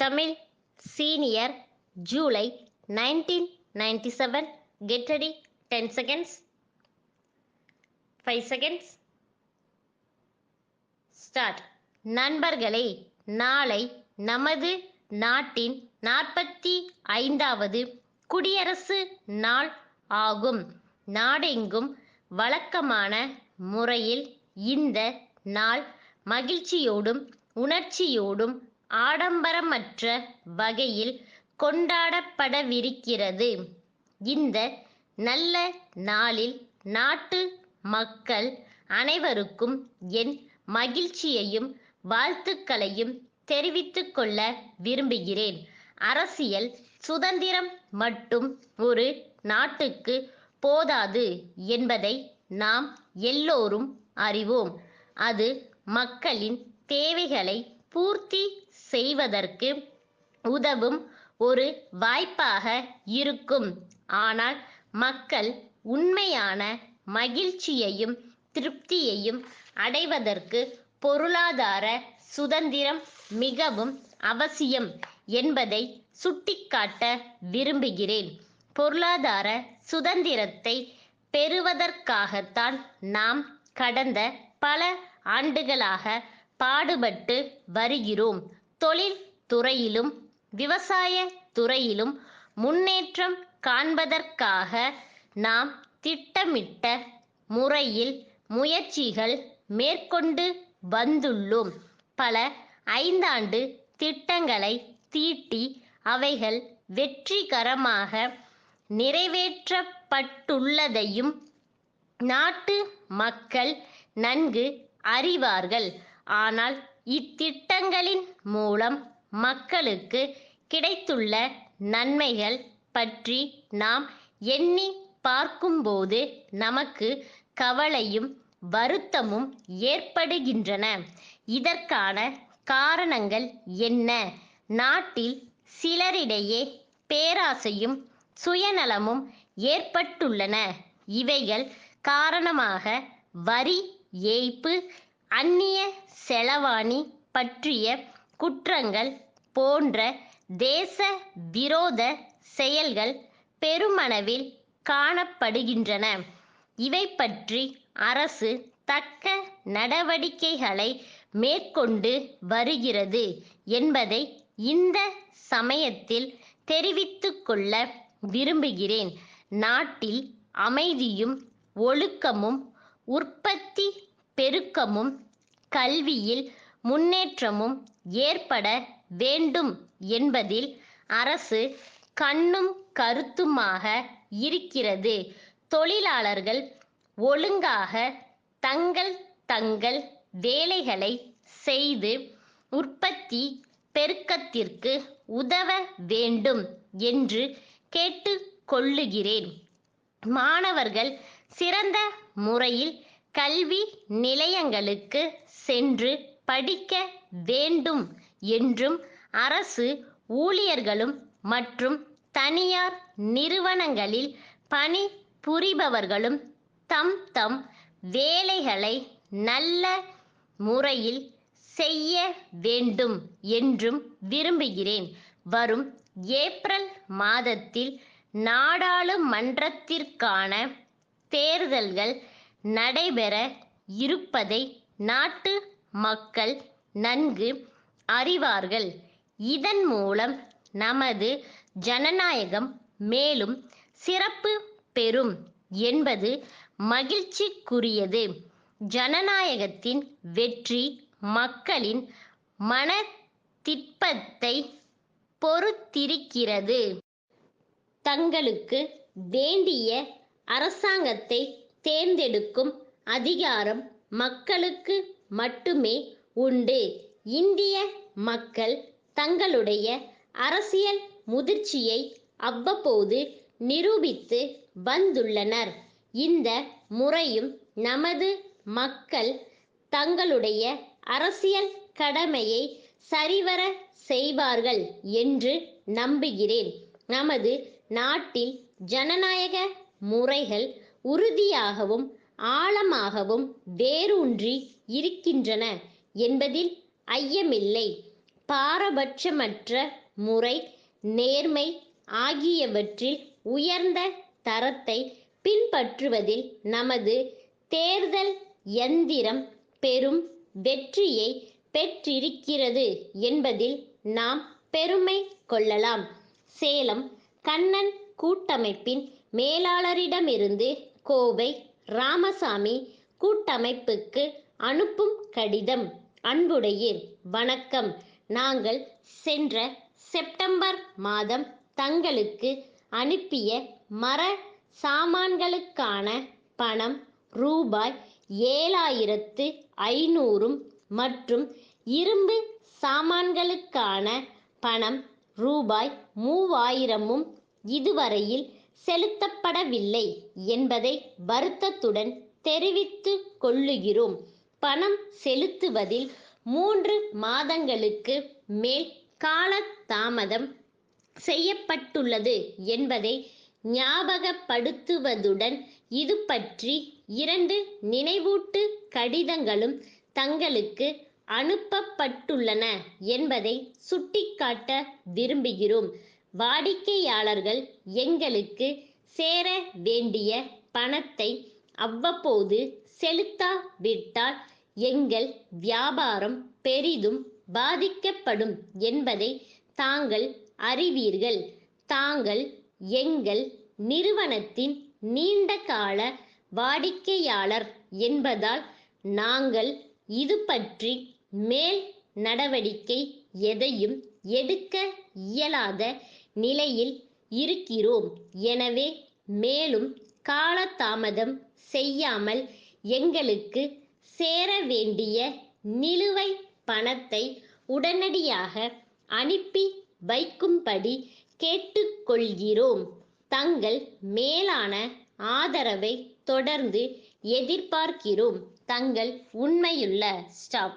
Tamil Senior July 1997. Get ready. 10 seconds. 5 seconds. Start. நண்பர்களே, நாளை நமது நாட்டின் 45வது குடியரசு நாள் ஆகும். நாடெங்கும் வழக்கமான முறையில் இந்த நாள் மகிழ்ச்சியோடும் உணர்ச்சியோடும் ஆடம்பரமற்ற வகையில் கொண்டாடப்படவிருக்கிறது. இந்த நல்ல நாளில் நாட்டு மக்கள் அனைவருக்கும் என் மகிழ்ச்சியையும் வாழ்த்துக்களையும் தெரிவித்துக் கொள்ள விரும்புகிறேன். அரசியல் சுதந்திரம் மட்டும் ஒரு நாட்டுக்கு போதாது என்பதை நாம் எல்லோரும் அறிவோம். அது மக்களின் தேவைகளை பூர்த்தி செய்வதற்கு உதவும் ஒரு வாய்ப்பாக இருக்கும். ஆனால் மக்கள் உண்மையான மகிழ்ச்சியையும் திருப்தியையும் அடைவதற்கு பொருளாதார சுதந்திரம் மிகவும் அவசியம் என்பதை சுட்டிக்காட்ட விரும்புகிறேன். பொருளாதார சுதந்திரத்தை பெறுவதற்காகத்தான் நாம் கடந்த பல ஆண்டுகளாக பாடுபட்டு வருகிறோம். தொழில் துறையிலும் விவசாய துறையிலும் முன்னேற்றம் காண்பதற்காக நாம் திட்டமிட்ட முறையில் முயற்சிகள் மேற்கொண்டு வந்துள்ளோம். பல 5 ஆண்டு திட்டங்களை தீட்டி அவைகள் வெற்றிகரமாக நிறைவேற்றப்பட்டுள்ளதையும் நாட்டு மக்கள் நன்கு அறிவார்கள். ஆனால் இத்திட்டங்களின் மூலம் மக்களுக்கு கிடைத்துள்ள நன்மைகள் பற்றி நாம் எண்ணி பார்க்கும்போது நமக்கு கவலையும் வருத்தமும் ஏற்படுகின்றன. இதற்கான காரணங்கள் என்ன? நாட்டில் சிலரிடையே பேராசையும் சுயநலமும் ஏற்பட்டுள்ளன. இவைகள் காரணமாக வரி ஏய்ப்பு, அந்நிய செலவாணி பற்றிய குற்றங்கள் போன்ற தேச விரோத செயல்கள் பெருமளவில் காணப்படுகின்றன. இவை பற்றி அரசு தக்க நடவடிக்கைகளை மேற்கொண்டு வருகிறது என்பதை இந்த சமயத்தில் தெரிவித்துக் கொள்ள விரும்புகிறேன். நாட்டில் அமைதியும் ஒழுக்கமும் உற்பத்தி பெருக்கமும் கல்வியில் முன்னேற்றமும் ஏற்பட வேண்டும் என்பதில் அரசு கண்ணும் கருத்துமாக இருக்கிறது. தொழிலாளர்கள் ஒழுங்காக தங்கள் வேலைகளை செய்து உற்பத்தி பெருக்கத்திற்கு உதவ வேண்டும் என்று கேட்டுக்கொள்ளுகிறேன். மாணவர்கள் சிறந்த முறையில் கல்வி நிலையங்களுக்கு சென்று படிக்க வேண்டும் என்றும் அரசு ஊழியர்களும் மற்றும் தனியார் நிறுவனங்களில் பணி புரிபவர்களும் தம் வேலைகளை நல்ல முறையில் செய்ய வேண்டும் என்றும் விரும்புகிறேன். வரும் ஏப்ரல் மாதத்தில் நாடாளுமன்றத்திற்கான தேர்தல்கள் நடைபெற இருப்பதை நாட்டு மக்கள் நன்கு அறிவார்கள். இதன் மூலம் நமது ஜனநாயகம் மேலும் சிறப்பு பெறும் என்பது மகிழ்ச்சிக்குரியது. ஜனநாயகத்தின் வெற்றி மக்களின் மனத்திற்பத்தை பொறுத்திருக்கிறது. தங்களுக்கு வேண்டிய அரசாங்கத்தை தேர்ந்தெடுக்கும் அதிகாரம் மக்களுக்கு மட்டுமே உண்டு. இந்திய மக்கள் தங்களுடைய அரசியல் முதிர்ச்சியை அவ்வப்போது நிரூபித்து வந்துள்ளனர். இந்த முறையும் நமது மக்கள் தங்களுடைய அரசியல் கடமையை சரிவர செய்வார்கள் என்று நம்புகிறேன். நமது நாட்டில் ஜனநாயக முறைகள் உறுதியாகவும் ஆழமாகவும் வேரூன்றி இருக்கின்றன என்பதில் ஐயமில்லை. பாரபட்சமற்ற முறை, நேர்மை ஆகியவற்றில் உயர்ந்த தரத்தை பின்பற்றுவதில் நமது தேர்தல் யந்திரம் பெரும் வெற்றியை பெற்றிருக்கிறது என்பதில் நாம் பெருமை கொள்ளலாம். சேலம் கண்ணன் கூட்டமைப்பின் மேலாளரிடமிருந்து கோவை ராமசாமி கூட்டமைப்புக்கு அனுப்பும் கடிதம். அன்புடையீர், வணக்கம். நாங்கள் சென்ற செப்டம்பர் மாதம் தங்களுக்கு அனுப்பிய மர சாமான்களுக்கான பணம் ரூபாய் 7,500 மற்றும் இரும்பு சாமான்களுக்கான பணம் ரூபாய் 3,000 இதுவரையில் செலுத்தப்படவில்லை என்பதை வருத்தத்துடன் தெரிவித்துக் கொள்ளுகிறோம். பணம் செலுத்துவதில் 3 மாதங்களுக்கு மேல் காலதாமதம் செய்யப்பட்டுள்ளது என்பதை ஞாபகப்படுத்துவதுடன் இது பற்றி 2 நினைவூட்டு கடிதங்களும் தங்களுக்கு அனுப்பப்பட்டுள்ளன என்பதை சுட்டிக்காட்ட விரும்புகிறோம். வாடிக்கையாளர்கள் எங்களுக்கு சேர வேண்டிய பணத்தை அவ்வப்போது செலுத்தாவிட்டால் எங்கள் வியாபாரம் பெரிதும் பாதிக்கப்படும் என்பதை தாங்கள் அறிவீர்கள். தாங்கள் எங்கள் நிறுவனத்தின் நீண்டகால வாடிக்கையாளர் என்பதால் நாங்கள் இது பற்றி மேல் நடவடிக்கை எதையும் எடுக்க இயலாத நிலையில் இருக்கிறோம். எனவே மேலும் காலதாமதம் செய்யாமல் எங்களுக்கு சேர வேண்டிய நிலுவை பணத்தை உடனடியாக அனுப்பி வைக்கும்படி கேட்டுக்கொள்கிறோம். தங்கள் மேலான ஆதரவை தொடர்ந்து எதிர்பார்க்கிறோம். தங்கள் உண்மையுள்ள ஸ்டாப்.